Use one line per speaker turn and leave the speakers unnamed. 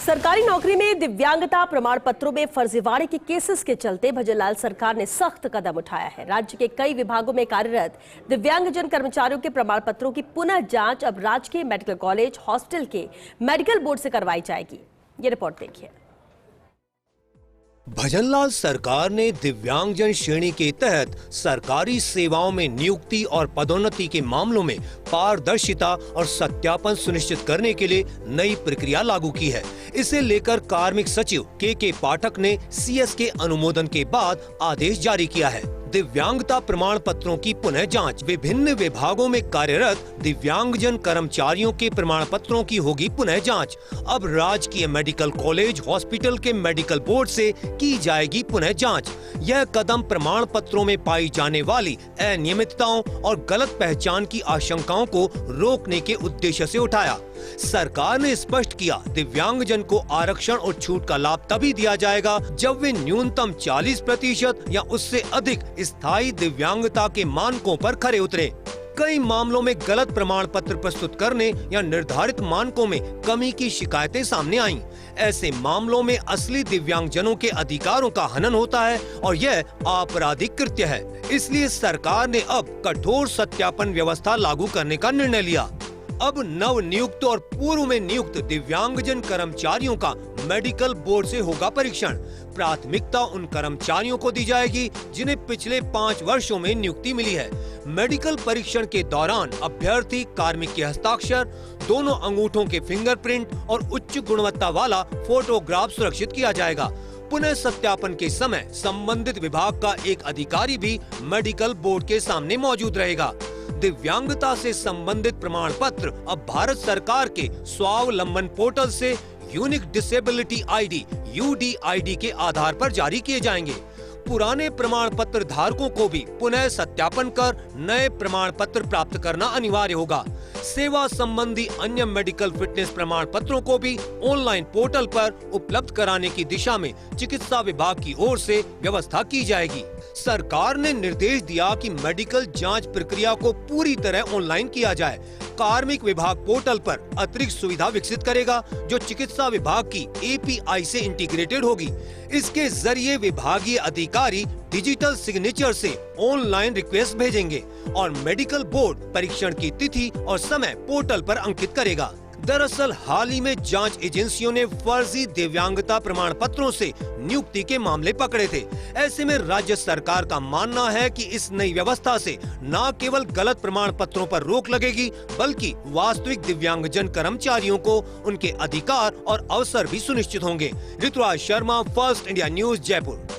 सरकारी नौकरी में दिव्यांगता प्रमाण पत्रों में फर्जीवाड़े के केसेस के चलते भजनलाल सरकार ने सख्त कदम उठाया है। राज्य के कई विभागों में कार्यरत दिव्यांगजन कर्मचारियों के प्रमाण पत्रों की पुनः जांच अब राजकीय मेडिकल कॉलेज हॉस्पिटल के मेडिकल बोर्ड से करवाई जाएगी। ये रिपोर्ट देखिए।
भजनलाल सरकार ने दिव्यांगजन श्रेणी के तहत सरकारी सेवाओं में नियुक्ति और पदोन्नति के मामलों में पारदर्शिता और सत्यापन सुनिश्चित करने के लिए नई प्रक्रिया लागू की है। इसे लेकर कार्मिक सचिव के पाठक ने सीएस के अनुमोदन के बाद आदेश जारी किया है। दिव्यांगता प्रमाण पत्रों की पुनः जांच। विभिन्न विभागों में कार्यरत दिव्यांगजन कर्मचारियों के प्रमाण पत्रों की होगी पुनः जांच। अब राजकीय मेडिकल कॉलेज हॉस्पिटल के मेडिकल बोर्ड से की जाएगी पुनः जांच। यह कदम प्रमाण पत्रों में पाई जाने वाली अनियमितताओं और गलत पहचान की आशंकाओं को रोकने के उद्देश्य से उठाया। सरकार ने स्पष्ट किया, दिव्यांगजन को आरक्षण और छूट का लाभ तभी दिया जाएगा जब वे न्यूनतम 40% या उससे अधिक स्थायी दिव्यांगता के मानकों पर खरे उतरे। कई मामलों में गलत प्रमाण पत्र प्रस्तुत करने या निर्धारित मानकों में कमी की शिकायतें सामने आईं। ऐसे मामलों में असली दिव्यांगजनों के अधिकारों का हनन होता है और यह आपराधिक कृत्य है। इसलिए सरकार ने अब कठोर सत्यापन व्यवस्था लागू करने का निर्णय लिया। अब नव नियुक्त और पूर्व में नियुक्त दिव्यांगजन कर्मचारियों का मेडिकल बोर्ड से होगा परीक्षण। प्राथमिकता उन कर्मचारियों को दी जाएगी जिन्हें पिछले 5 वर्षों में नियुक्ति मिली है। मेडिकल परीक्षण के दौरान अभ्यर्थी कार्मिक के हस्ताक्षर, दोनों अंगूठों के फिंगरप्रिंट और उच्च गुणवत्ता वाला फोटोग्राफ सुरक्षित किया जाएगा। पुनः सत्यापन के समय संबंधित विभाग का एक अधिकारी भी मेडिकल बोर्ड के सामने मौजूद रहेगा। दिव्यांगता से संबंधित प्रमाण पत्र अब भारत सरकार के स्वावलंबन पोर्टल से यूनिक डिसेबिलिटी आईडी UDID के आधार पर जारी किए जाएंगे। पुराने प्रमाण पत्र धारकों को भी पुनः सत्यापन कर नए प्रमाण पत्र प्राप्त करना अनिवार्य होगा। सेवा संबंधी अन्य मेडिकल फिटनेस प्रमाण पत्रों को भी ऑनलाइन पोर्टल पर उपलब्ध कराने की दिशा में चिकित्सा विभाग की ओर से व्यवस्था की जाएगी। सरकार ने निर्देश दिया कि मेडिकल जांच प्रक्रिया को पूरी तरह ऑनलाइन किया जाए। कार्मिक विभाग पोर्टल पर अतिरिक्त सुविधा विकसित करेगा जो चिकित्सा विभाग की API से इंटीग्रेटेड होगी। इसके जरिए विभागीय अधिकारी डिजिटल सिग्नेचर से ऑनलाइन रिक्वेस्ट भेजेंगे और मेडिकल बोर्ड परीक्षण की तिथि और समय पोर्टल पर अंकित करेगा। दरअसल हाल ही में जांच एजेंसियों ने फर्जी दिव्यांगता प्रमाण पत्रों से नियुक्ति के मामले पकड़े थे। ऐसे में राज्य सरकार का मानना है कि इस नई व्यवस्था से न केवल गलत प्रमाण पत्रों पर रोक लगेगी बल्कि वास्तविक दिव्यांगजन कर्मचारियों को उनके अधिकार और अवसर भी सुनिश्चित होंगे। Rituraj Sharma, first India news, Jaipur.